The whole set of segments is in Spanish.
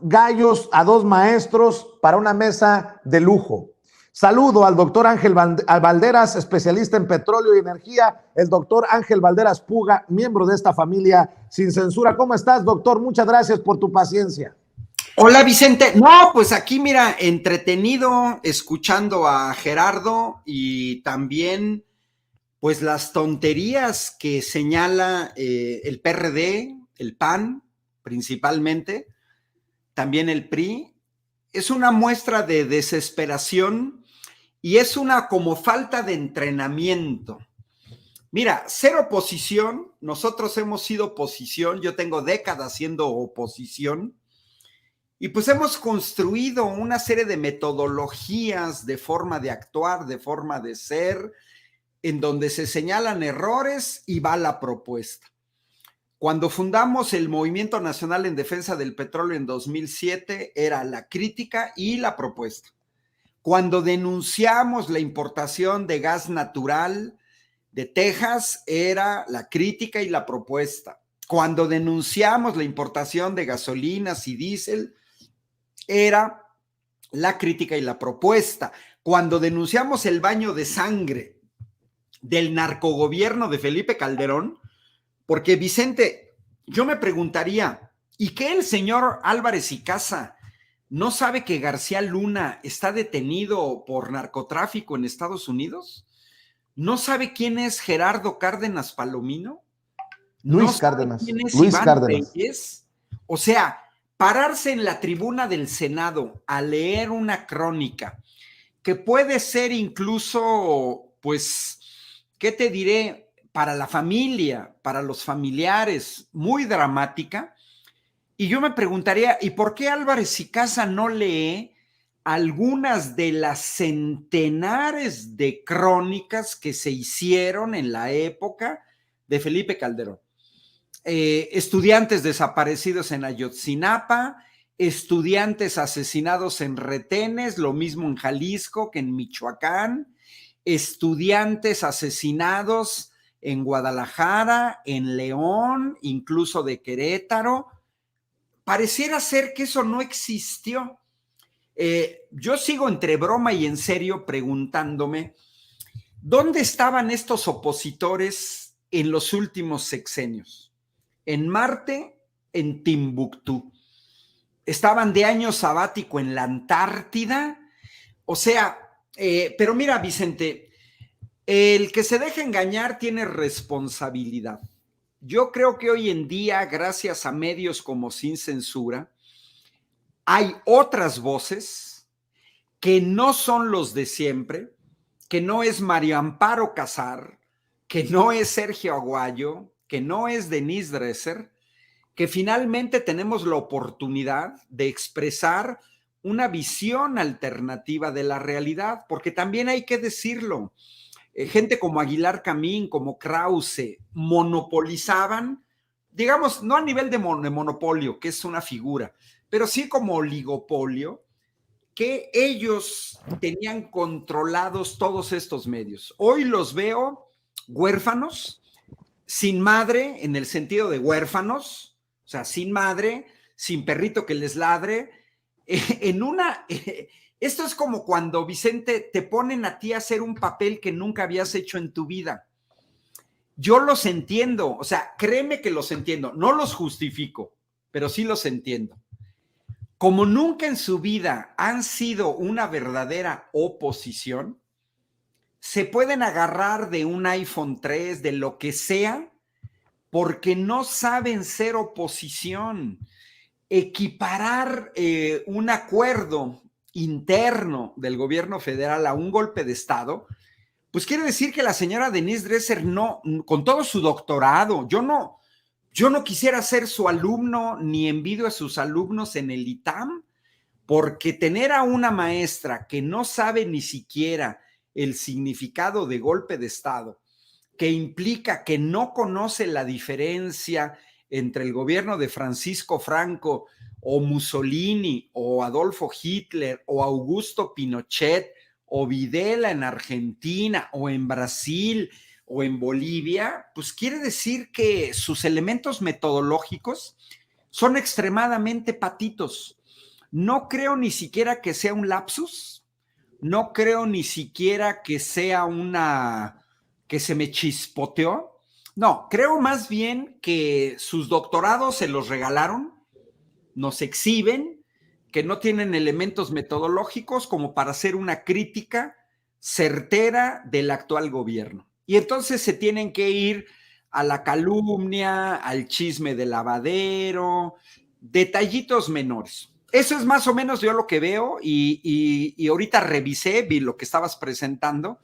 gallos, a dos maestros para una mesa de lujo. Saludo al doctor Ángel Valderas, especialista en petróleo y energía, el doctor Ángel Valderas Puga, miembro de esta familia sin censura. ¿Cómo estás, doctor? Muchas gracias por tu paciencia. Hola, Vicente. No, pues aquí mira, entretenido, escuchando a Gerardo y también pues las tonterías que señala el PRD, el PAN principalmente, también el PRI. Es una muestra de desesperación y es una como falta de entrenamiento. Mira, ser oposición, nosotros hemos sido oposición, yo tengo décadas siendo oposición, y pues hemos construido una serie de metodologías, de forma de actuar, de forma de ser, en donde se señalan errores y va la propuesta. Cuando fundamos el Movimiento Nacional en Defensa del Petróleo en 2007, era la crítica y la propuesta. Cuando denunciamos la importación de gas natural de Texas, era la crítica y la propuesta. Cuando denunciamos la importación de gasolinas y diésel, era la crítica y la propuesta. Cuando denunciamos el baño de sangre del narcogobierno de Felipe Calderón, porque Vicente, yo me preguntaría, ¿y qué el señor Álvarez y Casa no sabe que García Luna está detenido por narcotráfico en Estados Unidos? ¿No sabe quién es Gerardo Cárdenas Palomino? Luis Cárdenas. ¿Quién es Luis Iván Cárdenas. Reyes? O sea, pararse en la tribuna del Senado a leer una crónica que puede ser incluso, pues, ¿qué te diré? Para la familia, para los familiares, muy dramática. Y yo me preguntaría, ¿y por qué Álvarez y Casa no lee algunas de las centenares de crónicas que se hicieron en la época de Felipe Calderón? Estudiantes desaparecidos en Ayotzinapa, estudiantes asesinados en retenes, lo mismo en Jalisco que en Michoacán, estudiantes asesinados en Guadalajara, en León, incluso de Querétaro. Pareciera ser que eso no existió. Yo sigo entre broma y en serio preguntándome, ¿dónde estaban estos opositores en los últimos sexenios? En Marte, en Timbuktu. Estaban de año sabático en la Antártida. O sea, pero mira, Vicente, el que se deja engañar tiene responsabilidad. Yo creo que hoy en día, gracias a medios como Sin Censura, hay otras voces que no son los de siempre, que no es María Amparo Casar, que no es Sergio Aguayo, que no es Denise Dresser, que finalmente tenemos la oportunidad de expresar una visión alternativa de la realidad, porque también hay que decirlo, gente como Aguilar Camín, como Krause, monopolizaban, digamos, no a nivel de monopolio, que es una figura, pero sí como oligopolio, que ellos tenían controlados todos estos medios. Hoy los veo huérfanos, sin madre, en el sentido de huérfanos, o sea, sin madre, sin perrito que les ladre, en una... Esto es como cuando, Vicente, te ponen a ti a hacer un papel que nunca habías hecho en tu vida. Yo los entiendo, o sea, créeme que los entiendo, no los justifico, pero sí los entiendo. Como nunca en su vida han sido una verdadera oposición, se pueden agarrar de un iPhone 3, de lo que sea, porque no saben ser oposición. Equiparar un acuerdo interno del gobierno federal a un golpe de Estado, pues quiere decir que la señora Denise Dresser no, con todo su doctorado, yo no quisiera ser su alumno ni envidio a sus alumnos en el ITAM, porque tener a una maestra que no sabe ni siquiera el significado de golpe de Estado, que implica que no conoce la diferencia entre el gobierno de Francisco Franco o Mussolini o Adolfo Hitler o Augusto Pinochet o Videla en Argentina o en Brasil o en Bolivia, pues quiere decir que sus elementos metodológicos son extremadamente patitos. No creo ni siquiera que sea un lapsus, no creo ni siquiera que sea que se me chispoteó. No, creo más bien que sus doctorados se los regalaron, nos exhiben, que no tienen elementos metodológicos como para hacer una crítica certera del actual gobierno. Y entonces se tienen que ir a la calumnia, al chisme de lavadero, detallitos menores. Eso es más o menos yo lo que veo y ahorita revisé, vi lo que estabas presentando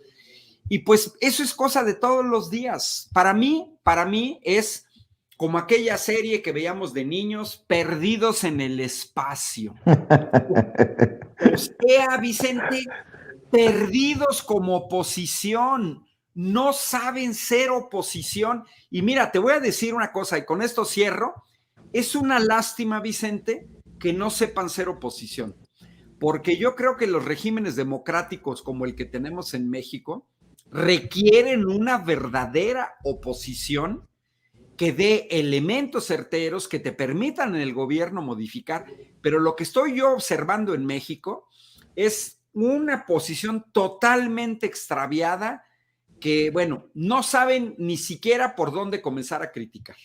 y pues eso es cosa de todos los días. Para mí es como aquella serie que veíamos de niños, Perdidos en el Espacio. O sea, Vicente, perdidos como oposición, no saben ser oposición. Y mira, te voy a decir una cosa, y con esto cierro, es una lástima, Vicente, que no sepan ser oposición, porque yo creo que los regímenes democráticos como el que tenemos en México requieren una verdadera oposición que dé elementos certeros que te permitan en el gobierno modificar, pero lo que estoy yo observando en México es una posición totalmente extraviada que, bueno, no saben ni siquiera por dónde comenzar a criticar.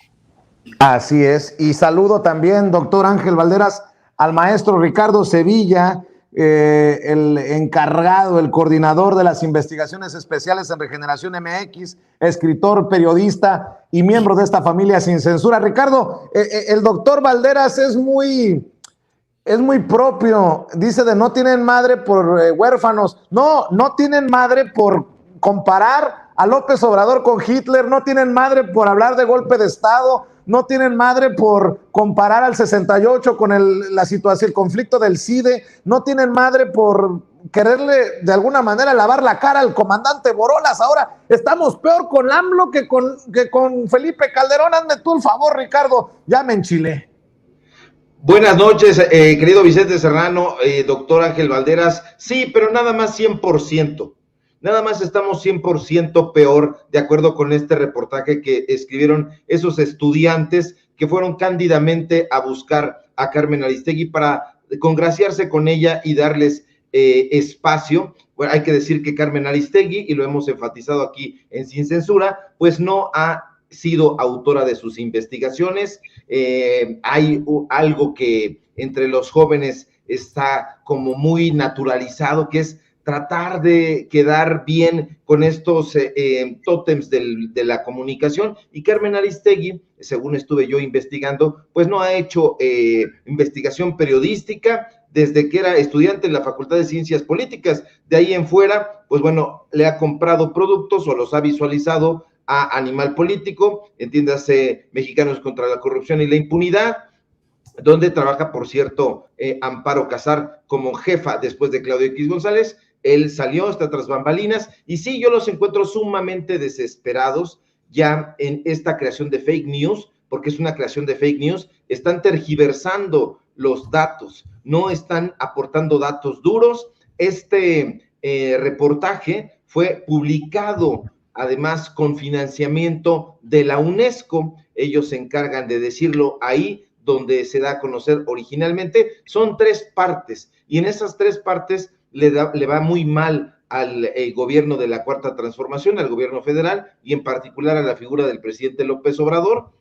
Así es, y saludo también, doctor Ángel Balderas, al maestro Ricardo Sevilla, el encargado, el coordinador de las investigaciones especiales en Regeneración MX, escritor, periodista y miembro de esta familia sin censura. Ricardo, el doctor Balderas es muy propio, dice de no tienen madre por huérfanos. No tienen madre por comparar a López Obrador con Hitler, no tienen madre por hablar de golpe de Estado, no tienen madre por comparar al 68 con la situación, el conflicto del CIDE, no tienen madre por quererle de alguna manera lavar la cara al comandante Borolas. Ahora estamos peor con AMLO que con Felipe Calderón. Hazme tú el favor, Ricardo, ya me enchilé. Buenas noches, querido Vicente Serrano, doctor Ángel Balderas. Sí, pero nada más 100%. Nada más estamos 100% peor, de acuerdo con este reportaje que escribieron esos estudiantes que fueron cándidamente a buscar a Carmen Aristegui para congraciarse con ella y darles espacio. Bueno, hay que decir que Carmen Aristegui, y lo hemos enfatizado aquí en Sin Censura, pues no ha sido autora de sus investigaciones. Hay algo que entre los jóvenes está como muy naturalizado, que es tratar de quedar bien con estos tótems de la comunicación, y Carmen Aristegui, según estuve yo investigando, pues no ha hecho investigación periodística desde que era estudiante en la Facultad de Ciencias Políticas. De ahí en fuera, pues bueno, le ha comprado productos o los ha visualizado a Animal Político, entiéndase Mexicanos contra la Corrupción y la Impunidad, donde trabaja, por cierto, Amparo Casar como jefa después de Claudio X González. Él salió, está tras bambalinas, y sí, yo los encuentro sumamente desesperados ya en esta creación de fake news, porque es una creación de fake news. Están tergiversando los datos, no están aportando datos duros. Este reportaje fue publicado además con financiamiento de la UNESCO. Ellos se encargan de decirlo ahí donde se da a conocer originalmente. Son 3 partes, y en esas 3 partes le va muy mal al gobierno de la Cuarta Transformación, al gobierno federal, y en particular a la figura del presidente López Obrador.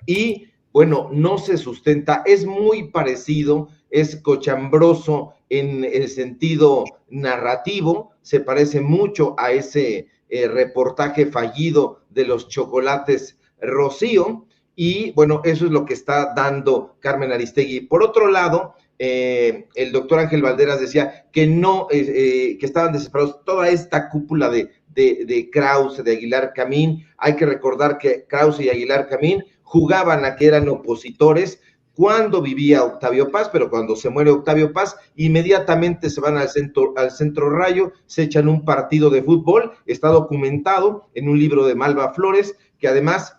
Y bueno, no se sustenta, es muy parecido, es cochambroso en el sentido narrativo, se parece mucho a ese reportaje fallido de los chocolates Rocío, y bueno, eso es lo que está dando Carmen Aristegui. Por otro lado, el doctor Ángel Balderas decía que no, que estaban desesperados toda esta cúpula de Krause, de Aguilar Camín. Hay que recordar que Krause y Aguilar Camín jugaban a que eran opositores cuando vivía Octavio Paz, pero cuando se muere Octavio Paz, inmediatamente se van al centro Rayo, se echan un partido de fútbol. Está documentado en un libro de Malva Flores, que además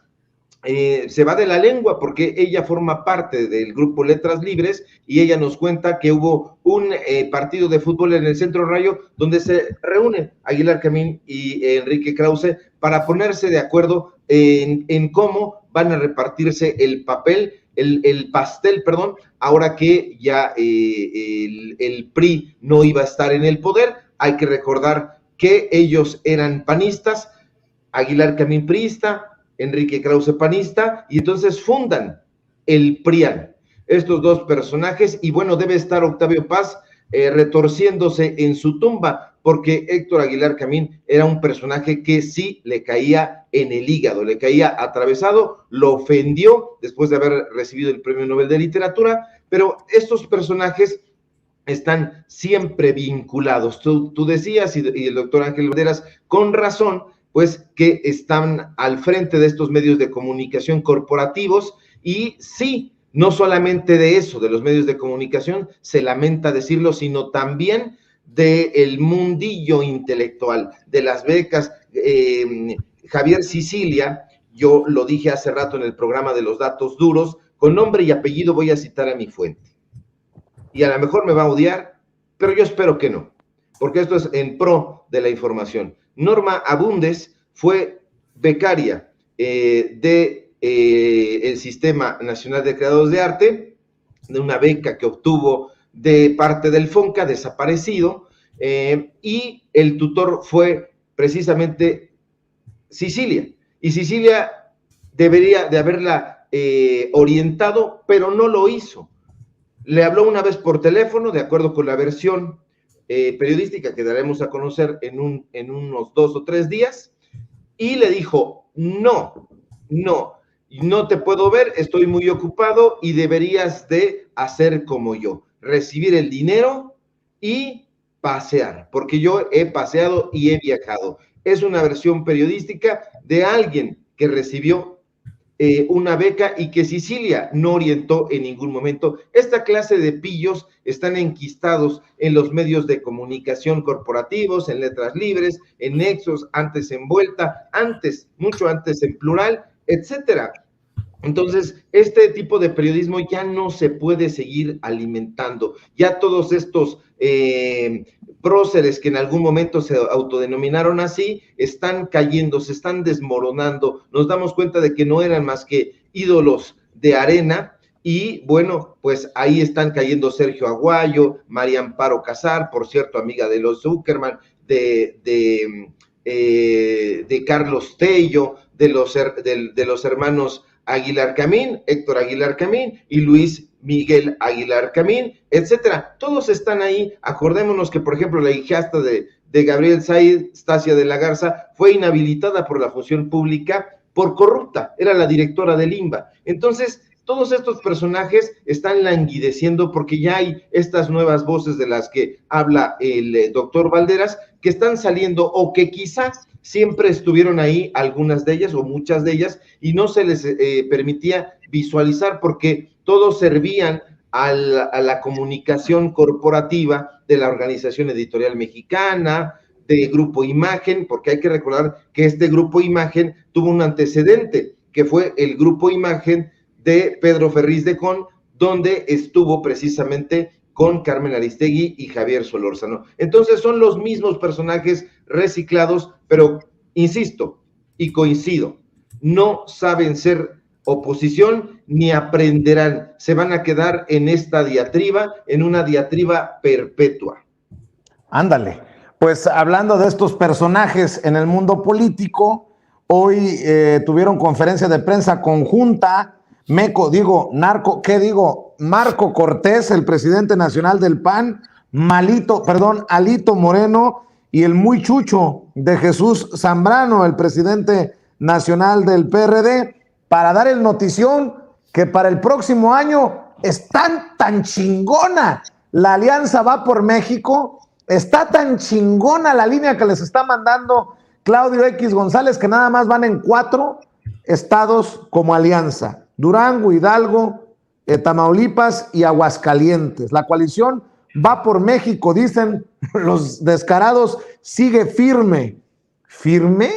se va de la lengua porque ella forma parte del grupo Letras Libres, y ella nos cuenta que hubo un partido de fútbol en el Centro Rayo donde se reúnen Aguilar Camín y Enrique Krause para ponerse de acuerdo en cómo van a repartirse el papel el pastel, perdón, ahora que ya el PRI no iba a estar en el poder. Hay que recordar que ellos eran panistas, Aguilar Camín priista, Enrique Krause panista, y entonces fundan el PRIAN, estos dos personajes, y bueno, debe estar Octavio Paz retorciéndose en su tumba, porque Héctor Aguilar Camín era un personaje que sí le caía en el hígado, le caía atravesado, lo ofendió después de haber recibido el Premio Nobel de Literatura, pero estos personajes están siempre vinculados. Tú decías, y el doctor Ángel Valderas, con razón, pues que están al frente de estos medios de comunicación corporativos, y sí, no solamente de eso, de los medios de comunicación, se lamenta decirlo, sino también del mundillo intelectual, de las becas. Javier Sicilia, yo lo dije hace rato en el programa de los datos duros, con nombre y apellido voy a citar a mi fuente. Y a lo mejor me va a odiar, pero yo espero que no, porque esto es en pro de la información. Norma Abundes fue becaria el Sistema Nacional de Creadores de Arte, de una beca que obtuvo de parte del FONCA, desaparecido, y el tutor fue precisamente Sicilia, y Sicilia debería de haberla orientado, pero no lo hizo. Le habló una vez por teléfono, de acuerdo con la versión periodística que daremos a conocer en unos 2 o 3 días, y le dijo, no te puedo ver, estoy muy ocupado y deberías de hacer como yo, recibir el dinero y pasear, porque yo he paseado y he viajado. Es una versión periodística de alguien que recibió una beca y que Sicilia no orientó en ningún momento. Esta clase de pillos están enquistados en los medios de comunicación corporativos, en Letras Libres, en Nexos, antes en Vuelta, mucho antes en Plural, etcétera. Entonces, este tipo de periodismo ya no se puede seguir alimentando. Ya todos estos próceres que en algún momento se autodenominaron así, están cayendo, se están desmoronando. Nos damos cuenta de que no eran más que ídolos de arena. Y bueno, pues ahí están cayendo Sergio Aguayo, María Amparo Casar, por cierto, amiga de los Zuckerman, de Carlos Tello, de los hermanos Aguilar Camín, Héctor Aguilar Camín y Luis Miguel Aguilar Camín, etcétera. Todos están ahí. Acordémonos que, por ejemplo, la hijastra de Gabriel Said, Stacia de la Garza, fue inhabilitada por la función pública por corrupta, era la directora del INBA. Entonces, todos estos personajes están languideciendo porque ya hay estas nuevas voces de las que habla el doctor Valderas, que están saliendo o que quizás siempre estuvieron ahí, algunas de ellas o muchas de ellas, y no se les permitía visualizar porque todos servían a la comunicación corporativa de la Organización Editorial Mexicana, de Grupo Imagen, porque hay que recordar que este Grupo Imagen tuvo un antecedente, que fue el Grupo Imagen de Pedro Ferriz de Con, donde estuvo precisamente con Carmen Aristegui y Javier Solórzano. Entonces son los mismos personajes reciclados, pero insisto y coincido, no saben ser oposición ni aprenderán, se van a quedar en esta diatriba, en una diatriba perpetua. Ándale, pues hablando de estos personajes en el mundo político, hoy tuvieron conferencia de prensa conjunta, Marco Cortés, el presidente nacional del PAN, Alito Moreno y el muy chucho de Jesús Zambrano, el presidente nacional del PRD, para dar el notición que para el próximo año está tan chingona la Alianza Va por México, está tan chingona la línea que les está mandando Claudio X González, que nada más van en 4 estados como alianza: Durango, Hidalgo, Tamaulipas y Aguascalientes. La coalición Va por México, dicen los descarados, sigue firme. ¿Firme?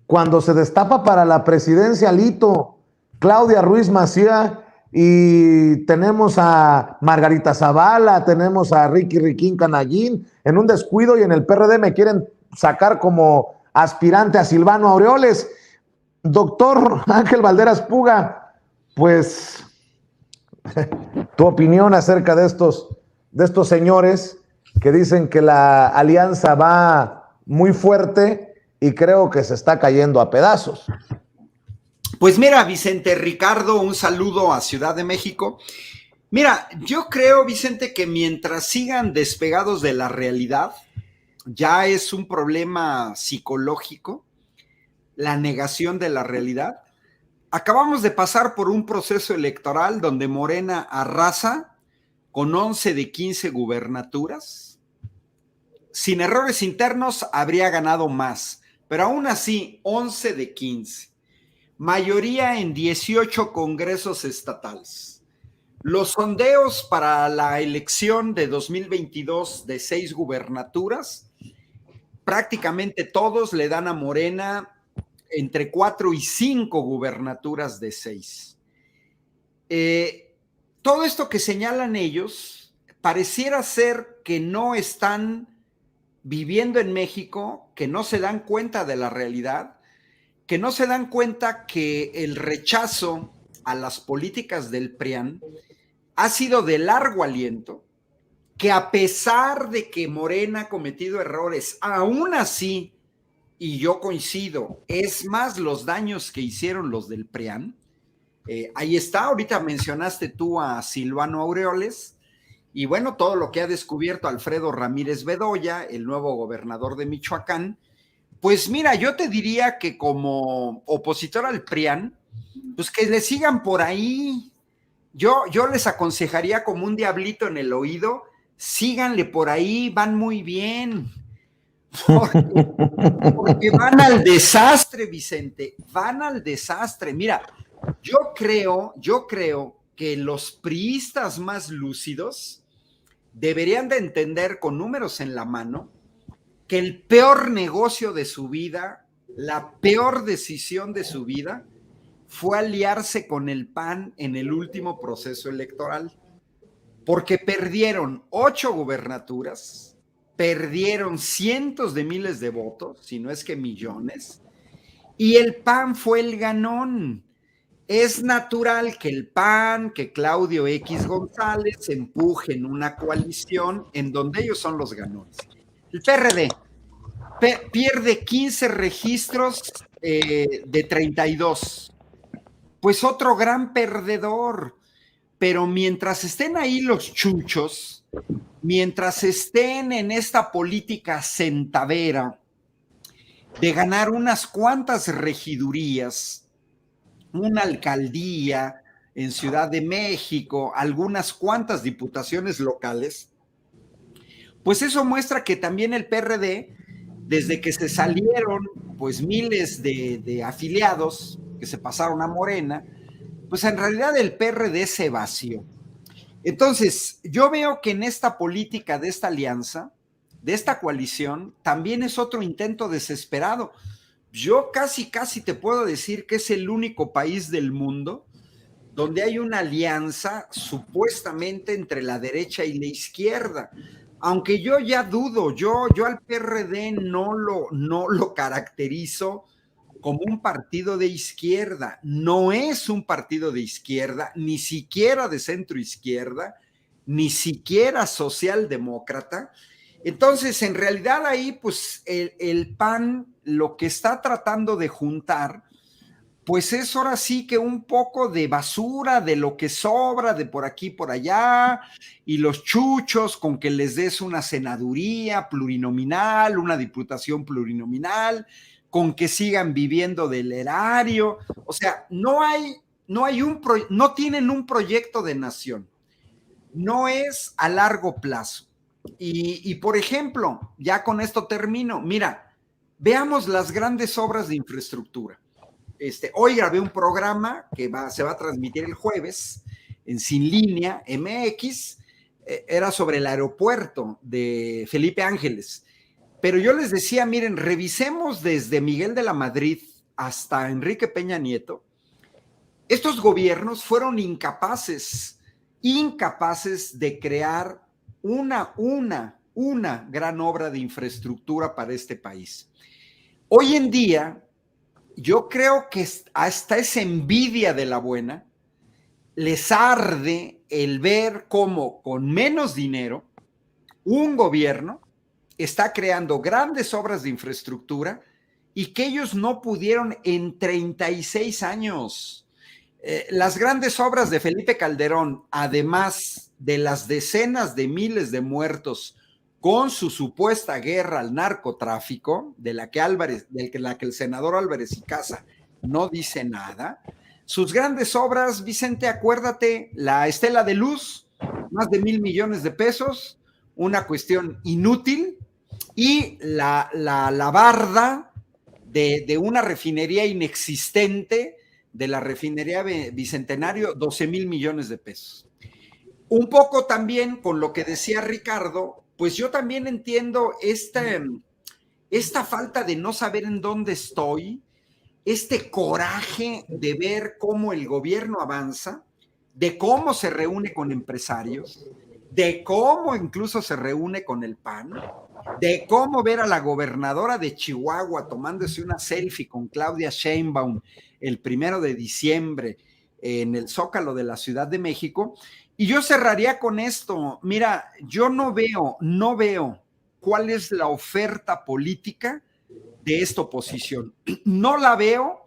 Cuando se destapa para la presidencia Alito, Claudia Ruiz Massieu, y tenemos a Margarita Zavala, tenemos a Riquín Canallín, en un descuido, y en el PRD me quieren sacar como aspirante a Silvano Aureoles. Doctor Ángel Valderas Puga, pues Tu opinión acerca de estos señores que dicen que la alianza va muy fuerte y creo que se está cayendo a pedazos. Pues mira, Vicente Ricardo, un saludo a Ciudad de México. Mira, yo creo, Vicente, que mientras sigan despegados de la realidad, ya es un problema psicológico, la negación de la realidad. Acabamos de pasar por un proceso electoral donde Morena arrasa con 11 de 15 gubernaturas. Sin errores internos habría ganado más, pero aún así 11 de 15. Mayoría en 18 congresos estatales. Los sondeos para la elección de 2022 de 6 gubernaturas, prácticamente todos le dan a Morena entre 4 y 5 gubernaturas de 6. Todo esto que señalan ellos pareciera ser que no están viviendo en México, que no se dan cuenta de la realidad, que no se dan cuenta que el rechazo a las políticas del PRIAN ha sido de largo aliento, que a pesar de que Morena ha cometido errores, aún así, y yo coincido, es más los daños que hicieron los del PRIAN. Ahí está, ahorita mencionaste tú a Silvano Aureoles, y bueno, todo lo que ha descubierto Alfredo Ramírez Bedoya, el nuevo gobernador de Michoacán. Pues mira, yo te diría que como opositor al PRIAN, pues que le sigan por ahí. Yo les aconsejaría como un diablito en el oído, síganle por ahí, van muy bien. Porque van al desastre, Vicente, van al desastre. Mira, yo creo que los priistas más lúcidos deberían de entender con números en la mano que el peor negocio de su vida, la peor decisión de su vida, fue aliarse con el PAN en el último proceso electoral, porque perdieron 8 gubernaturas, perdieron cientos de miles de votos, si no es que millones, y el PAN fue el ganón. Es natural que el PAN, que Claudio X González empujen una coalición en donde ellos son los ganones. El PRD pierde 15 registros de 32. Pues otro gran perdedor. Pero mientras estén ahí los chuchos, mientras estén en esta política centavera de ganar unas cuantas regidurías, una alcaldía en Ciudad de México, algunas cuantas diputaciones locales, pues eso muestra que también el PRD, desde que se salieron pues miles de afiliados que se pasaron a Morena, pues en realidad el PRD se vació. Entonces, yo veo que en esta política de esta alianza, de esta coalición, también es otro intento desesperado. Yo casi te puedo decir que es el único país del mundo donde hay una alianza supuestamente entre la derecha y la izquierda. Aunque yo ya dudo, yo al PRD no lo caracterizo como un partido de izquierda. No es un partido de izquierda, ni siquiera de centro izquierda, ni siquiera socialdemócrata. Entonces, en realidad ahí, pues el PAN lo que está tratando de juntar, pues es ahora sí que un poco de basura, de lo que sobra, de por aquí, por allá, y los chuchos con que les des una senaduría plurinominal, una diputación plurinominal, con que sigan viviendo del erario. O sea, no tienen un proyecto de nación. No es a largo plazo. Y por ejemplo, ya con esto termino. Mira, veamos las grandes obras de infraestructura. Hoy grabé un programa que se va a transmitir el jueves en Sin Línea MX, era sobre el aeropuerto de Felipe Ángeles. Pero yo les decía, miren, revisemos desde Miguel de la Madrid hasta Enrique Peña Nieto. Estos gobiernos fueron incapaces de crear una gran obra de infraestructura para este país. Hoy en día, yo creo que hasta esa envidia de la buena les arde el ver cómo con menos dinero un gobierno está creando grandes obras de infraestructura y que ellos no pudieron en 36 años. Las grandes obras de Felipe Calderón, además de las decenas de miles de muertos con su supuesta guerra al narcotráfico, de la que el senador Álvarez y Casa no dice nada, sus grandes obras, Vicente, acuérdate, la Estela de Luz, más de 1,000 millones de pesos, una cuestión inútil, y la barda de una refinería inexistente, de la refinería Bicentenario, 12,000 millones de pesos. Un poco también con lo que decía Ricardo, pues yo también entiendo esta falta de no saber en dónde estoy, este coraje de ver cómo el gobierno avanza, de cómo se reúne con empresarios, de cómo incluso se reúne con el PAN, de cómo ver a la gobernadora de Chihuahua tomándose una selfie con Claudia Sheinbaum el 1 de diciembre en el Zócalo de la Ciudad de México. Y yo cerraría con esto. Mira, yo no veo cuál es la oferta política de esta oposición. No la veo,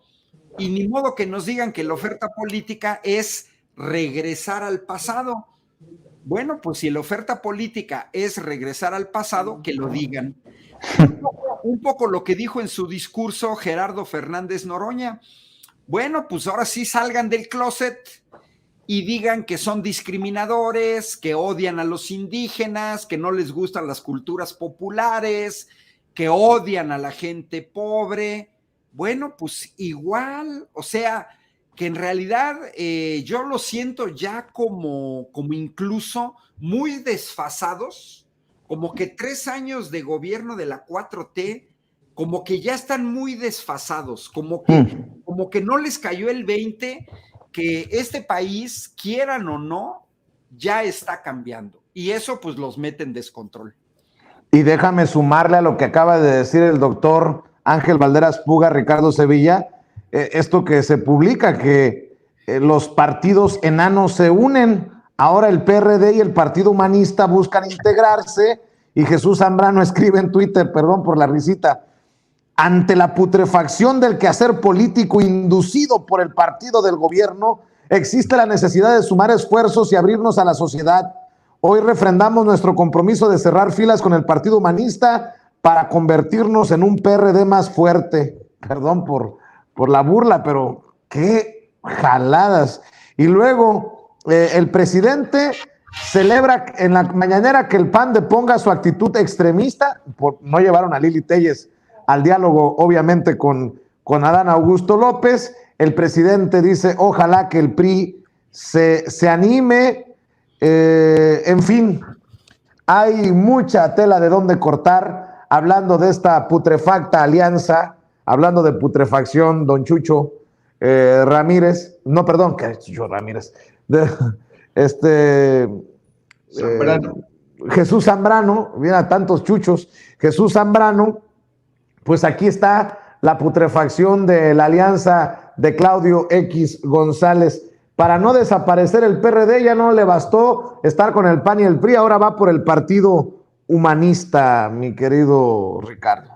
y ni modo que nos digan que la oferta política es regresar al pasado. Bueno, pues si la oferta política es regresar al pasado, que lo digan. Un poco lo que dijo en su discurso Gerardo Fernández Noroña. Bueno, pues ahora sí salgan del closet y digan que son discriminadores, que odian a los indígenas, que no les gustan las culturas populares, que odian a la gente pobre. Bueno, pues igual, o sea, que en realidad yo lo siento ya como incluso muy desfasados, como que 3 años de gobierno de la 4T, como que ya están muy desfasados, como que no les cayó el 20, que este país, quieran o no, ya está cambiando. Y eso pues los mete en descontrol. Y déjame sumarle a lo que acaba de decir el doctor Ángel Valderas Puga, Ricardo Sevilla, esto que se publica, que los partidos enanos se unen. Ahora el PRD y el Partido Humanista buscan integrarse, y Jesús Zambrano escribe en Twitter, perdón por la risita, ante la putrefacción del quehacer político inducido por el partido del gobierno, existe la necesidad de sumar esfuerzos y abrirnos a la sociedad. Hoy refrendamos nuestro compromiso de cerrar filas con el Partido Humanista para convertirnos en un PRD más fuerte. Perdón por la burla, pero qué jaladas. Y luego el presidente celebra en la mañanera que el PAN deponga su actitud extremista. No llevaron a Lili Téllez al diálogo, obviamente, con Adán Augusto López. El presidente dice, ojalá que el PRI se anime. En fin, hay mucha tela de dónde cortar, hablando de esta putrefacta alianza, hablando de putrefacción, don Chucho Ramírez, no, perdón, que Chucho Ramírez, Zambrano. Jesús Zambrano, mira, tantos chuchos, Jesús Zambrano. Pues aquí está la putrefacción de la alianza de Claudio X González. Para no desaparecer el PRD, ya no le bastó estar con el PAN y el PRI, ahora va por el Partido Humanista, mi querido Ricardo.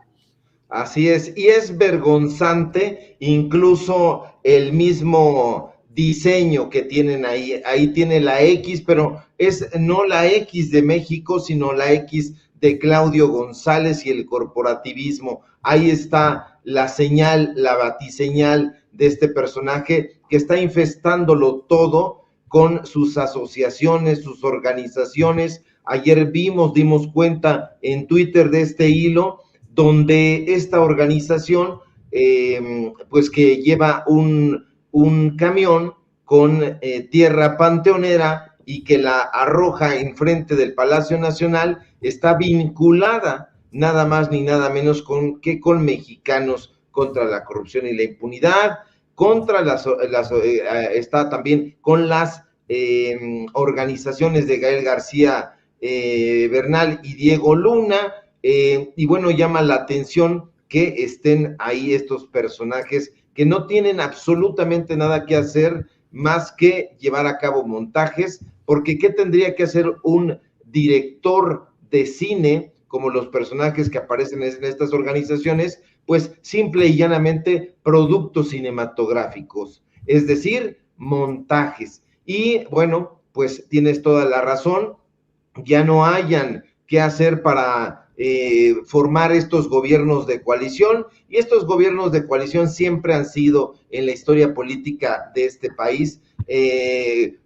Así es, y es vergonzante incluso el mismo diseño que tienen ahí. Ahí tiene la X, pero es no la X de México, sino la X de Claudio González y el corporativismo. Ahí está la señal, la batiseñal de este personaje que está infestándolo todo con sus asociaciones, sus organizaciones. Ayer dimos cuenta en Twitter de este hilo donde esta organización, pues que lleva un camión con tierra panteonera y que la arroja enfrente del Palacio Nacional, está vinculada nada más ni nada menos con mexicanos contra la corrupción y la impunidad, contra está también con las organizaciones de Gael García Bernal y Diego Luna, y bueno, llama la atención que estén ahí estos personajes que no tienen absolutamente nada que hacer más que llevar a cabo montajes porque ¿qué tendría que hacer un director de cine, como los personajes que aparecen en estas organizaciones? Pues simple y llanamente productos cinematográficos, es decir, montajes. Y bueno, pues tienes toda la razón, ya no hayan qué hacer para formar estos gobiernos de coalición, y estos gobiernos de coalición siempre han sido en la historia política de este país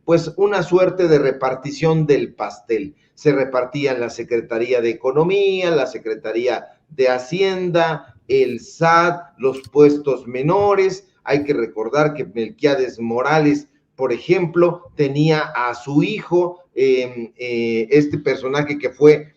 pues una suerte de repartición del pastel. Se repartían la Secretaría de Economía, la Secretaría de Hacienda, el SAT, los puestos menores. Hay que recordar que Melquiades Morales, por ejemplo, tenía a su hijo, este personaje que fue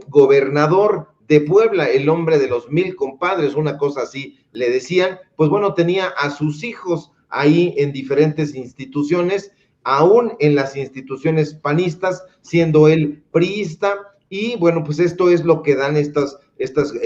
gobernador de Puebla, el hombre de los 1000 compadres, una cosa así le decían. Pues bueno, tenía a sus hijos ahí en diferentes instituciones, aún en las instituciones panistas, siendo él priista. Y bueno, pues esto es lo que dan estos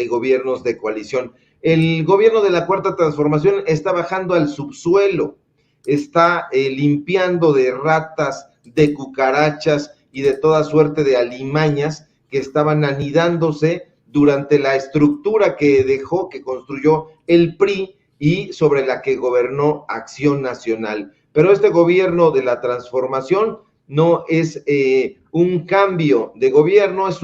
gobiernos de coalición. El gobierno de la Cuarta Transformación está bajando al subsuelo, está limpiando de ratas, de cucarachas y de toda suerte de alimañas que estaban anidándose durante la estructura que dejó, que construyó el PRI y sobre la que gobernó Acción Nacional. Pero este gobierno de la transformación no es un cambio de gobierno, es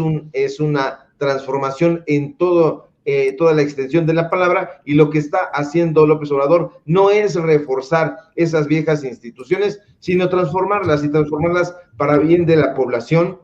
una transformación en toda la extensión de la palabra, y lo que está haciendo López Obrador no es reforzar esas viejas instituciones, sino transformarlas para bien de la población.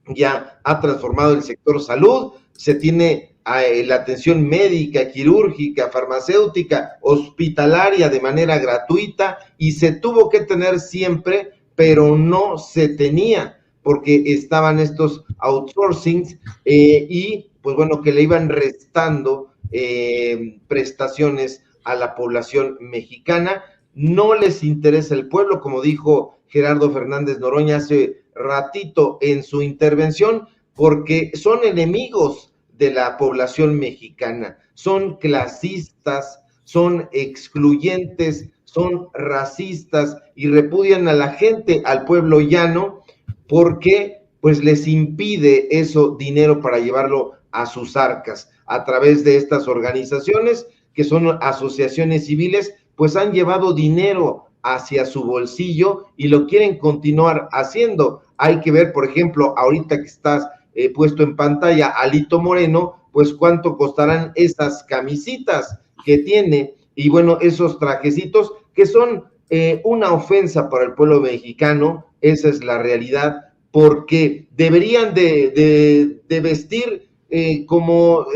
Ya ha transformado el sector salud, se tiene la atención médica, quirúrgica, farmacéutica, hospitalaria de manera gratuita, y se tuvo que tener siempre, pero no se tenía, porque estaban estos outsourcings y pues bueno, que le iban restando prestaciones a la población mexicana. No les interesa el pueblo, como dijo Gerardo Fernández Noroña hace ratito en su intervención, porque son enemigos de la población mexicana, son clasistas, son excluyentes, son racistas y repudian a la gente, al pueblo llano, porque pues les impide eso dinero para llevarlo a sus arcas. A través de estas organizaciones, que son asociaciones civiles, pues han llevado dinero hacia su bolsillo y lo quieren continuar haciendo. Hay que ver, por ejemplo, ahorita que estás puesto en pantalla, Alito Moreno, pues cuánto costarán esas camisitas que tiene, y bueno, esos trajecitos que son una ofensa para el pueblo mexicano. Esa es la realidad, porque deberían de vestir como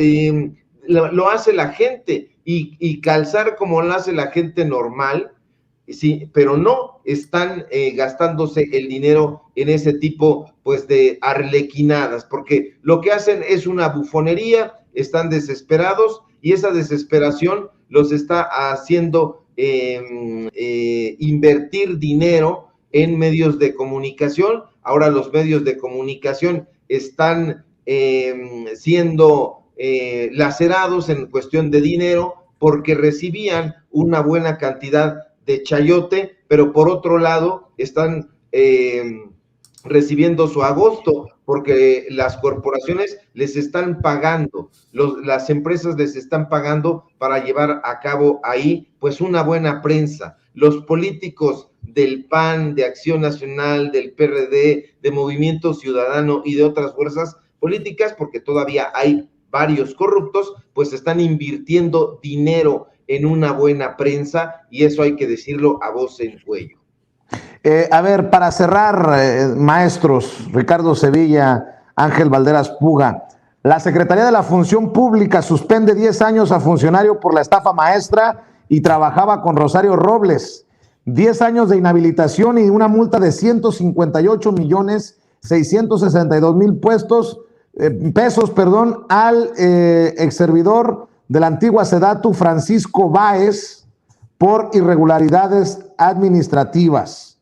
lo hace la gente, y calzar como lo hace la gente normal, sí, pero no, están gastándose el dinero en ese tipo pues de arlequinadas, porque lo que hacen es una bufonería, están desesperados, y esa desesperación los está haciendo invertir dinero en medios de comunicación. Ahora los medios de comunicación están siendo lacerados en cuestión de dinero, porque recibían una buena cantidad de chayote, pero por otro lado están recibiendo su agosto, porque las corporaciones les están pagando, las empresas les están pagando para llevar a cabo ahí pues una buena prensa. Los políticos del PAN, de Acción Nacional, del PRD, de Movimiento Ciudadano y de otras fuerzas políticas, porque todavía hay varios corruptos, pues están invirtiendo dinero en una buena prensa, y eso hay que decirlo a voz en cuello. A ver, para cerrar, maestros, Ricardo Sevilla, Ángel Valderas Puga, la Secretaría de la Función Pública suspende 10 años a funcionario por la estafa maestra y trabajaba con Rosario Robles. 10 años de inhabilitación y una multa de 158,662,000 pesos, al ex servidor de la antigua Sedatu, Francisco Báez, por irregularidades administrativas.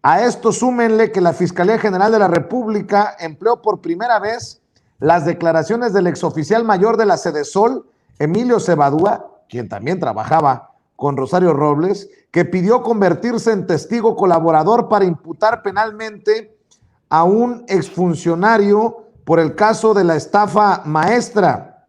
A esto súmenle que la Fiscalía General de la República empleó por primera vez las declaraciones del exoficial mayor de la Sedesol, Emilio Cebadúa, quien también trabajaba con Rosario Robles, que pidió convertirse en testigo colaborador para imputar penalmente a un exfuncionario por el caso de la estafa maestra.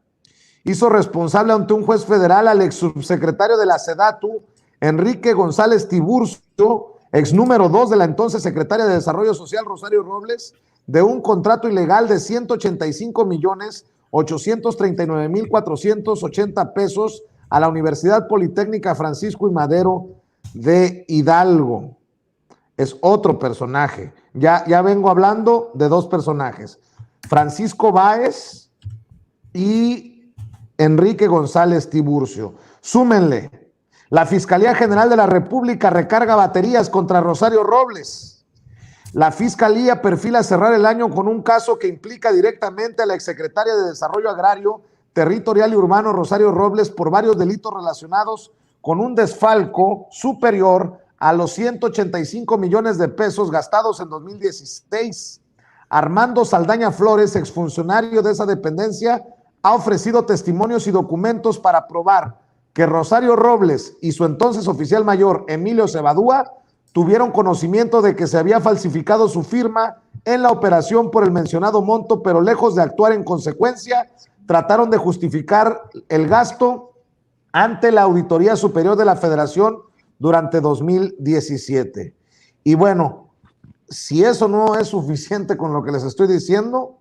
Hizo responsable ante un juez federal al ex subsecretario de la SEDATU, Enrique González Tiburcio, ex número 2 de la entonces secretaria de Desarrollo Social, Rosario Robles, de un contrato ilegal de 185,839,480 pesos a la Universidad Politécnica Francisco I. Madero de Hidalgo. Es otro personaje. Ya vengo hablando de dos personajes, Francisco Báez y Enrique González Tiburcio. Súmenle. La Fiscalía General de la República recarga baterías contra Rosario Robles. La Fiscalía perfila cerrar el año con un caso que implica directamente a la exsecretaria de Desarrollo Agrario, Territorial y Urbano, Rosario Robles, por varios delitos relacionados con un desfalco superior a los 185 millones de pesos gastados en 2016. Armando Saldaña Flores, exfuncionario de esa dependencia, ha ofrecido testimonios y documentos para probar que Rosario Robles y su entonces oficial mayor, Emilio Cebadúa, tuvieron conocimiento de que se había falsificado su firma en la operación por el mencionado monto, pero lejos de actuar en consecuencia, trataron de justificar el gasto ante la Auditoría Superior de la Federación durante 2017. Y bueno, si eso no es suficiente con lo que les estoy diciendo,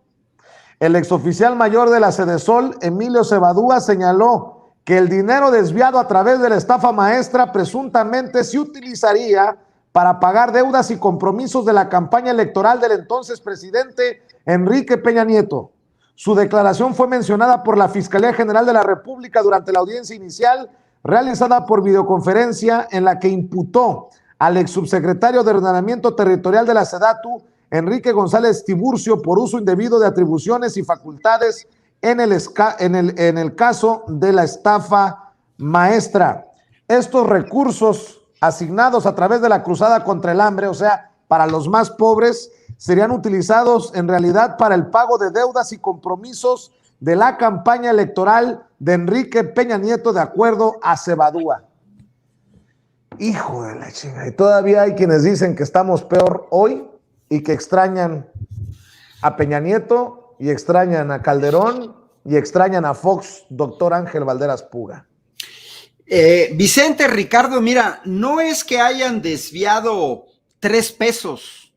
el exoficial mayor de la Sedesol, Emilio Cebadúa, señaló que el dinero desviado a través de la estafa maestra presuntamente se utilizaría para pagar deudas y compromisos de la campaña electoral del entonces presidente Enrique Peña Nieto. Su declaración fue mencionada por la Fiscalía General de la República durante la audiencia inicial realizada por videoconferencia, en la que imputó al ex subsecretario de Ordenamiento Territorial de la SEDATU, Enrique González Tiburcio, por uso indebido de atribuciones y facultades en el caso de la estafa maestra. Estos recursos asignados a través de la cruzada contra el hambre, o sea, para los más pobres, serían utilizados en realidad para el pago de deudas y compromisos de la campaña electoral de Enrique Peña Nieto, de acuerdo a Cebadúa. Hijo de la chinga. Y todavía hay quienes dicen que estamos peor hoy y que extrañan a Peña Nieto y extrañan a Calderón y extrañan a Fox, doctor Ángel Valderas Puga. Vicente, Ricardo, mira, no es que hayan desviado 3 pesos,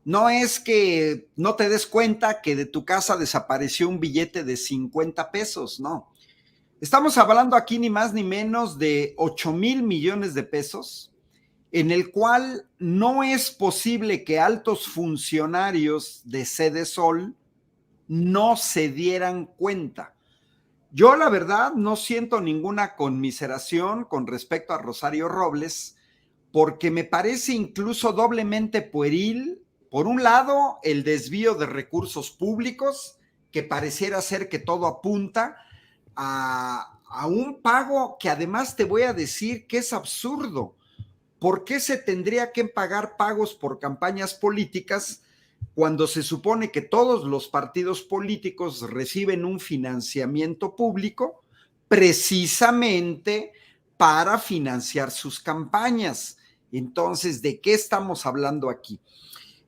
no es que no te des cuenta que de tu casa desapareció un billete de 50 pesos, no. Estamos hablando aquí ni más ni menos de 8,000 millones de pesos, en el cual no es posible que altos funcionarios de Sedesol no se dieran cuenta. Yo, la verdad, no siento ninguna conmiseración con respecto a Rosario Robles, porque me parece incluso doblemente pueril, por un lado, el desvío de recursos públicos, que pareciera ser que todo apunta a un pago que además te voy a decir que es absurdo. ¿Por qué se tendría que pagar pagos por campañas políticas cuando se supone que todos los partidos políticos reciben un financiamiento público precisamente para financiar sus campañas? Entonces, ¿de qué estamos hablando aquí?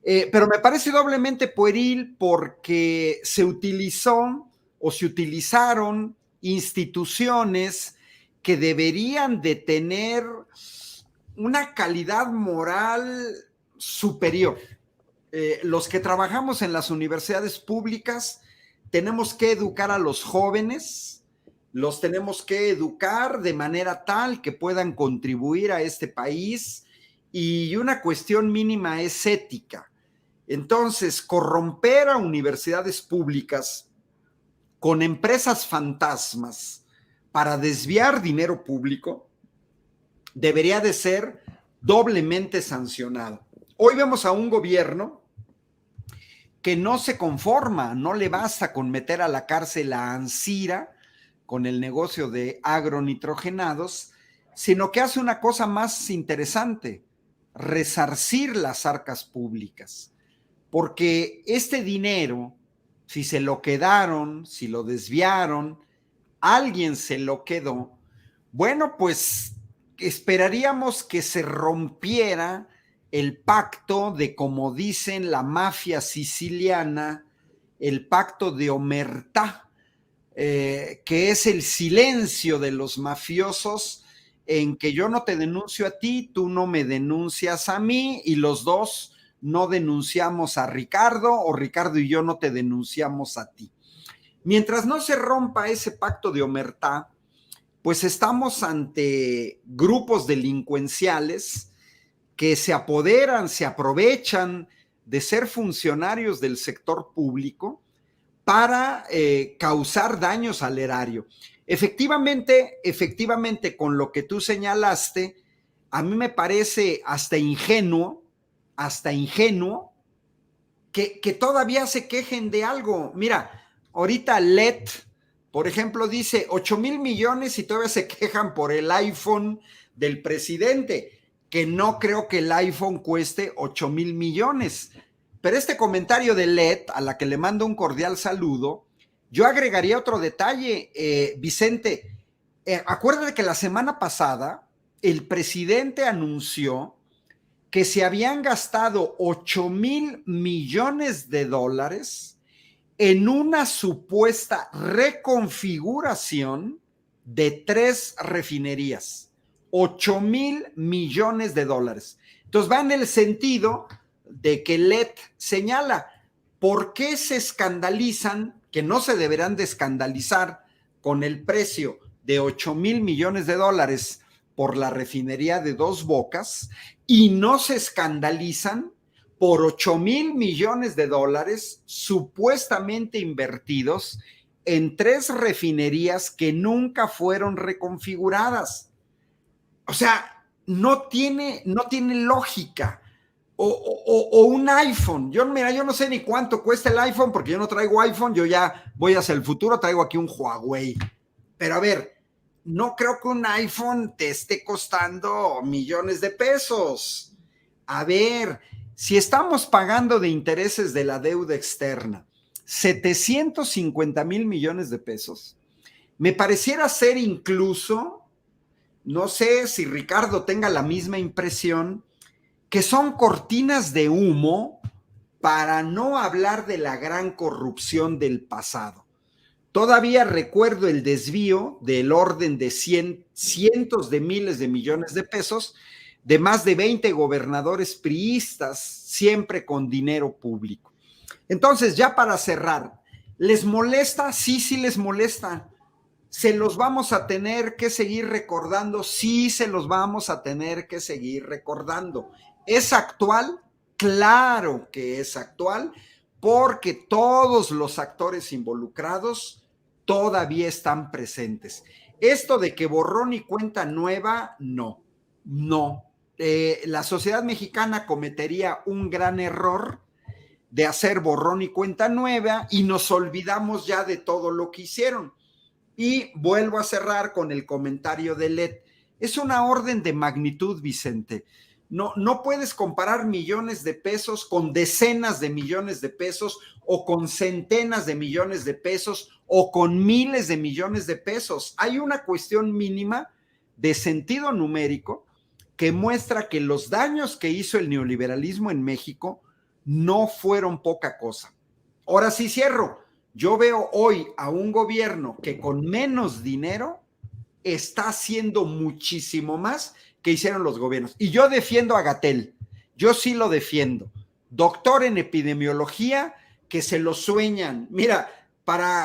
Pero me parece doblemente pueril porque se utilizó o se utilizaron instituciones que deberían de tener una calidad moral superior. Los que trabajamos en las universidades públicas tenemos que educar a los jóvenes, los tenemos que educar de manera tal que puedan contribuir a este país, y una cuestión mínima es ética. Entonces, corromper a universidades públicas con empresas fantasmas para desviar dinero público debería de ser doblemente sancionado. Hoy vemos a un gobierno que no se conforma, no le basta con meter a la cárcel a Ancira con el negocio de agronitrogenados, sino que hace una cosa más interesante: resarcir las arcas públicas. Porque este dinero, si se lo quedaron, si lo desviaron, alguien se lo quedó, bueno, pues esperaríamos que se rompiera el pacto de, como dicen la mafia siciliana, el pacto de omertà, que es el silencio de los mafiosos, en que yo no te denuncio a ti, tú no me denuncias a mí, y los dos no denunciamos a Ricardo, o Ricardo y yo no te denunciamos a ti. Mientras no se rompa ese pacto de omertà, pues estamos ante grupos delincuenciales que se apoderan, se aprovechan de ser funcionarios del sector público para causar daños al erario. Efectivamente, con lo que tú señalaste, a mí me parece hasta ingenuo que todavía se quejen de algo. Mira, ahorita LED, por ejemplo, dice 8,000 millones y todavía se quejan por el iPhone del presidente, que no creo que el iPhone cueste 8,000 millones. Pero este comentario de LED, a la que le mando un cordial saludo, yo agregaría otro detalle, Vicente. Acuérdate que la semana pasada el presidente anunció que se habían gastado 8,000 millones de dólares en una supuesta reconfiguración de 3 refinerías. 8,000 millones de dólares. Entonces va en el sentido de que LED señala por qué se escandalizan, que no se deberán de escandalizar con el precio de 8,000 millones de dólares por la refinería de Dos Bocas, y no se escandalizan por 8,000 millones de dólares supuestamente invertidos en 3 refinerías que nunca fueron reconfiguradas. O sea, no tiene lógica. O un iPhone. Yo no sé ni cuánto cuesta el iPhone, porque yo no traigo iPhone, yo ya voy hacia el futuro, traigo aquí un Huawei. Pero a ver, no creo que un iPhone te esté costando millones de pesos. A ver, si estamos pagando de intereses de la deuda externa 750,000 millones de pesos, me pareciera ser incluso, no sé si Ricardo tenga la misma impresión, que son cortinas de humo para no hablar de la gran corrupción del pasado. Todavía recuerdo el desvío del orden de cientos de miles de millones de pesos de más de 20 gobernadores priistas, siempre con dinero público. Entonces, ya para cerrar, ¿les molesta? Sí les molesta. ¿Se los vamos a tener que seguir recordando? Sí, se los vamos a tener que seguir recordando. ¿Es actual? Claro que es actual, porque todos los actores involucrados todavía están presentes. Esto de que borrón y cuenta nueva, no. La sociedad mexicana cometería un gran error de hacer borrón y cuenta nueva y nos olvidamos ya de todo lo que hicieron. Y vuelvo a cerrar con el comentario de LED. Es una orden de magnitud, Vicente. No puedes comparar millones de pesos con decenas de millones de pesos, o con centenas de millones de pesos, o con miles de millones de pesos. Hay una cuestión mínima de sentido numérico que muestra que los daños que hizo el neoliberalismo en México no fueron poca cosa. Ahora sí cierro. Yo veo hoy a un gobierno que con menos dinero está haciendo muchísimo más que hicieron los gobiernos. Y yo defiendo a Gatell. Yo sí lo defiendo. Doctor en epidemiología, que se lo sueñan. Mira,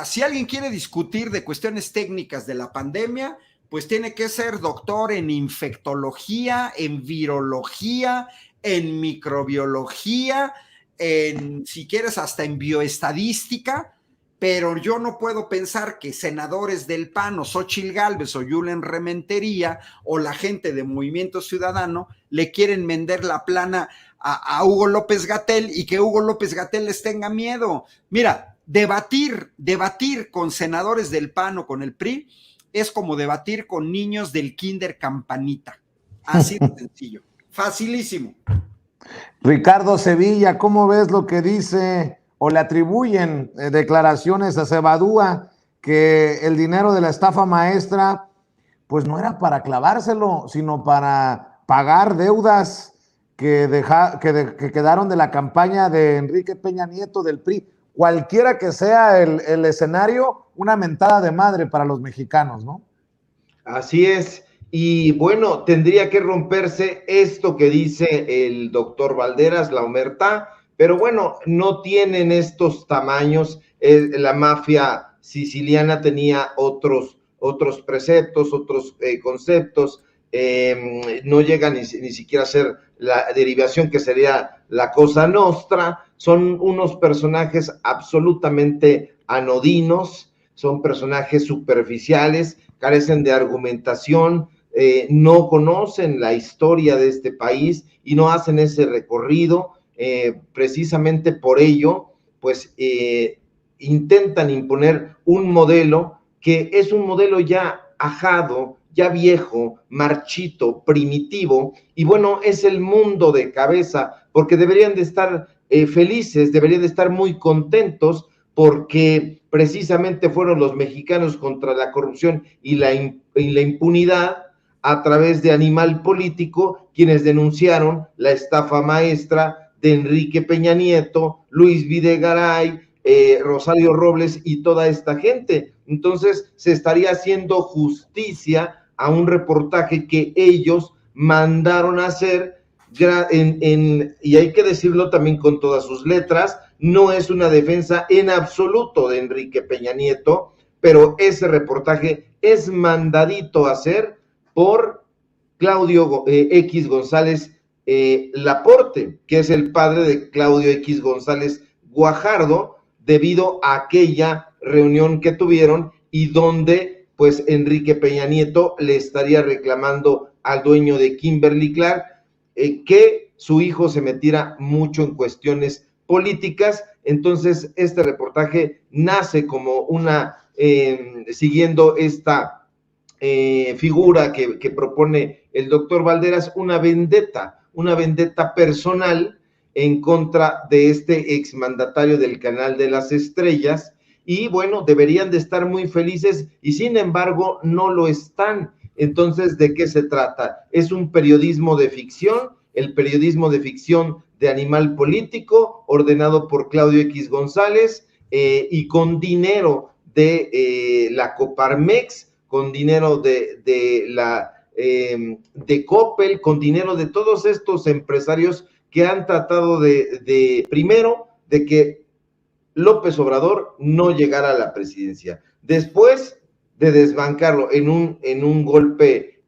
si alguien quiere discutir de cuestiones técnicas de la pandemia, pues tiene que ser doctor en infectología, en virología, en microbiología, si quieres hasta en bioestadística, pero yo no puedo pensar que senadores del PAN o Xóchitl Gálvez o Julen Rementería o la gente de Movimiento Ciudadano le quieren vender la plana a Hugo López-Gatell y que Hugo López-Gatell les tenga miedo. Mira, debatir con senadores del PAN o con el PRI es como debatir con niños del Kinder Campanita. Así de sencillo. Facilísimo. Ricardo Sevilla, ¿cómo ves lo que dice o le atribuyen declaraciones a Cebadúa, que el dinero de la estafa maestra pues no era para clavárselo, sino para pagar deudas que quedaron de la campaña de Enrique Peña Nieto del PRI. Cualquiera que sea el escenario, una mentada de madre para los mexicanos, ¿no? Así es. Y bueno, tendría que romperse esto que dice el doctor Valderas, la omertá, pero bueno, no tienen estos tamaños. La mafia siciliana tenía otros preceptos, otros conceptos, no llega ni siquiera a ser la derivación que sería la Cosa Nostra. Son unos personajes absolutamente anodinos, son personajes superficiales, carecen de argumentación, no conocen la historia de este país y no hacen ese recorrido. Precisamente por ello, pues intentan imponer un modelo que es un modelo ya ajado, ya viejo, marchito, primitivo, y bueno, es el mundo de cabeza, porque deberían de estar felices, deberían de estar muy contentos, porque precisamente fueron los mexicanos contra la corrupción y la impunidad a través de Animal Político, quienes denunciaron la estafa maestra de Enrique Peña Nieto, Luis Videgaray, Rosario Robles y toda esta gente. Entonces se estaría haciendo justicia a un reportaje que ellos mandaron a hacer, y hay que decirlo también con todas sus letras, no es una defensa en absoluto de Enrique Peña Nieto, pero ese reportaje es mandadito a hacer por Claudio X González Laporte, que es el padre de Claudio X González Guajardo, debido a aquella reunión que tuvieron y donde pues Enrique Peña Nieto le estaría reclamando al dueño de Kimberly Clark que su hijo se metiera mucho en cuestiones políticas. Entonces este reportaje nace como una, siguiendo esta figura que propone el doctor Valderas, una vendetta personal en contra de este exmandatario del Canal de las Estrellas, y bueno, deberían de estar muy felices y sin embargo no lo están. Entonces, ¿de qué se trata? Es un periodismo de ficción, el periodismo de ficción de Animal Político, ordenado por Claudio X González, y con dinero de la Coparmex, con dinero de Coppel, con dinero de todos estos empresarios que han tratado primero, de que López Obrador no llegara a la presidencia, después de desbancarlo en un golpe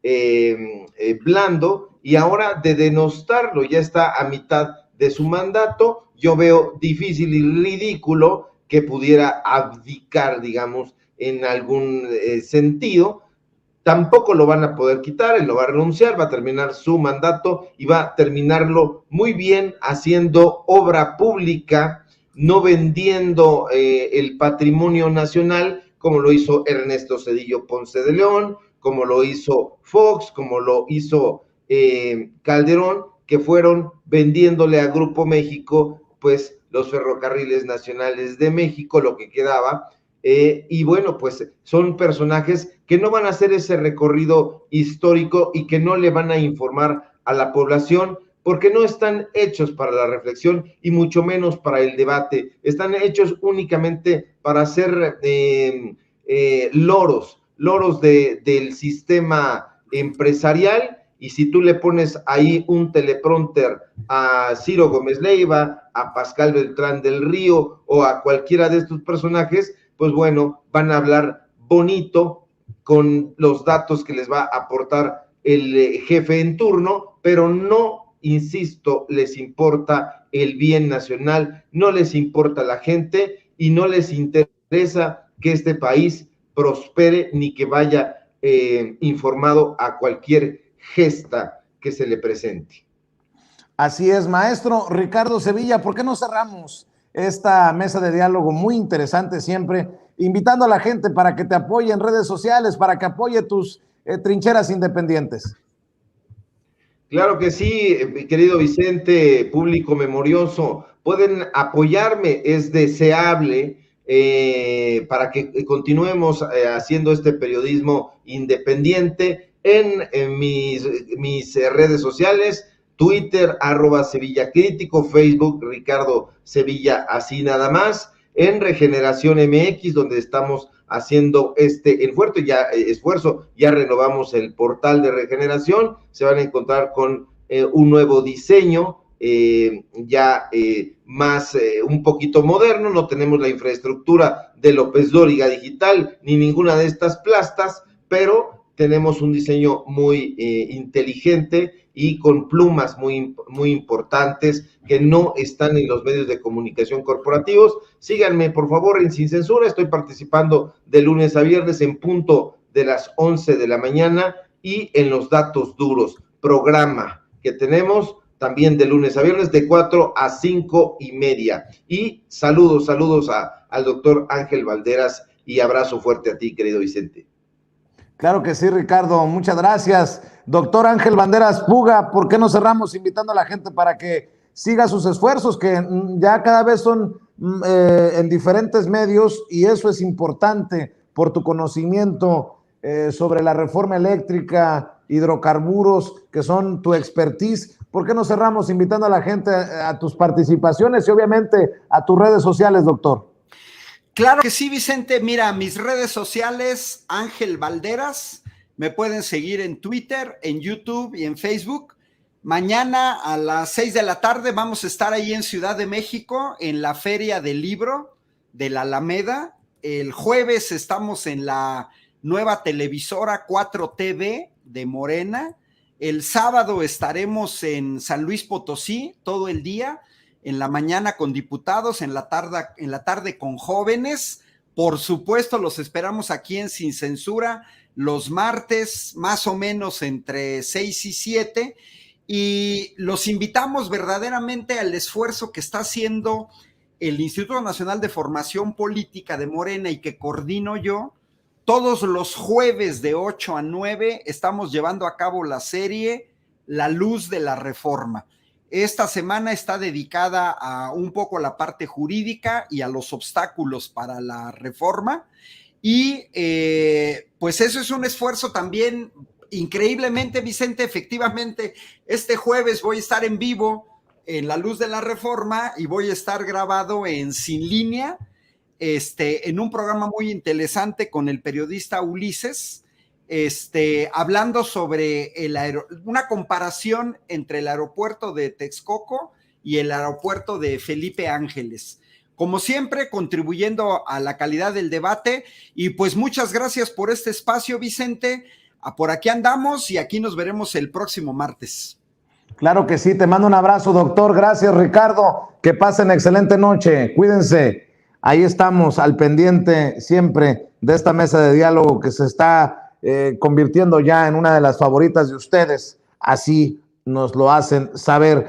blando, y ahora de denostarlo. Ya está a mitad de su mandato. Yo veo difícil y ridículo que pudiera abdicar, digamos, en algún sentido. Tampoco lo van a poder quitar, él lo va a renunciar, va a terminar su mandato y va a terminarlo muy bien haciendo obra pública, no vendiendo el patrimonio nacional, como lo hizo Ernesto Zedillo Ponce de León, como lo hizo Fox, como lo hizo Calderón, que fueron vendiéndole a Grupo México, pues los ferrocarriles nacionales de México, lo que quedaba. Y bueno, pues son personajes que no van a hacer ese recorrido histórico y que no le van a informar a la población, porque no están hechos para la reflexión y mucho menos para el debate. Están hechos únicamente para ser loros del sistema empresarial. Y si tú le pones ahí un teleprompter a Ciro Gómez Leiva, a Pascal Beltrán del Río o a cualquiera de estos personajes, pues bueno, van a hablar bonito con los datos que les va a aportar el jefe en turno, pero no, insisto, les importa el bien nacional, no les importa la gente y no les interesa que este país prospere ni que vaya informado a cualquier gesta que se le presente. Así es, maestro Ricardo Sevilla. ¿Por qué no cerramos esta mesa de diálogo muy interesante siempre, invitando a la gente para que te apoye en redes sociales, para que apoye tus trincheras independientes? Claro que sí, querido Vicente, público memorioso, pueden apoyarme, es deseable para que continuemos haciendo este periodismo independiente en mis redes sociales, Twitter, @Sevilla Crítico, Facebook, Ricardo Sevilla, así nada más, en Regeneración MX, donde estamos haciendo este esfuerzo, ya renovamos el portal de Regeneración, se van a encontrar con un nuevo diseño, más un poquito moderno, no tenemos la infraestructura de López Dóriga Digital, ni ninguna de estas plastas, pero tenemos un diseño muy inteligente y con plumas muy importantes que no están en los medios de comunicación corporativos. Síganme, por favor, en Sin Censura. Estoy participando de lunes a viernes en punto de las 11 de la mañana y en Los Datos Duros, programa que tenemos también de lunes a viernes de 4 a 5:30. Y saludos al doctor Ángel Valderas y abrazo fuerte a ti, querido Vicente. Claro que sí, Ricardo, muchas gracias. Doctor Ángel Valderas Puga, ¿por qué no cerramos invitando a la gente para que siga sus esfuerzos, que ya cada vez son en diferentes medios, y eso es importante por tu conocimiento sobre la reforma eléctrica, hidrocarburos, que son tu expertise? ¿Por qué no cerramos invitando a la gente a tus participaciones y obviamente a tus redes sociales, doctor? Claro que sí, Vicente. Mira, mis redes sociales, Ángel Valderas, me pueden seguir en Twitter, en YouTube y en Facebook. Mañana a las 6 de la tarde vamos a estar ahí en Ciudad de México, en la Feria del Libro de la Alameda. El jueves estamos en la nueva televisora 4TV de Morena. El sábado estaremos en San Luis Potosí todo el día, en la mañana con diputados, en la tarde con jóvenes. Por supuesto, los esperamos aquí en Sin Censura los martes, más o menos entre 6 y 7, y los invitamos verdaderamente al esfuerzo que está haciendo el Instituto Nacional de Formación Política de Morena y que coordino yo. Todos los jueves de 8 a 9 estamos llevando a cabo la serie La Luz de la Reforma. Esta semana está dedicada a un poco a la parte jurídica y a los obstáculos para la reforma. Y pues eso es un esfuerzo también increíblemente, Vicente. Efectivamente, este jueves voy a estar en vivo en La Luz de la Reforma y voy a estar grabado en Sin Línea, en un programa muy interesante con el periodista Ulises, hablando sobre una comparación entre el aeropuerto de Texcoco y el aeropuerto de Felipe Ángeles. Como siempre, contribuyendo a la calidad del debate. Y pues muchas gracias por este espacio, Vicente. Por aquí andamos y aquí nos veremos el próximo martes. Claro que sí, te mando un abrazo, doctor. Gracias, Ricardo. Que pasen excelente noche. Cuídense. Ahí estamos al pendiente siempre de esta mesa de diálogo que se está convirtiendo ya en una de las favoritas de ustedes. Así nos lo hacen saber.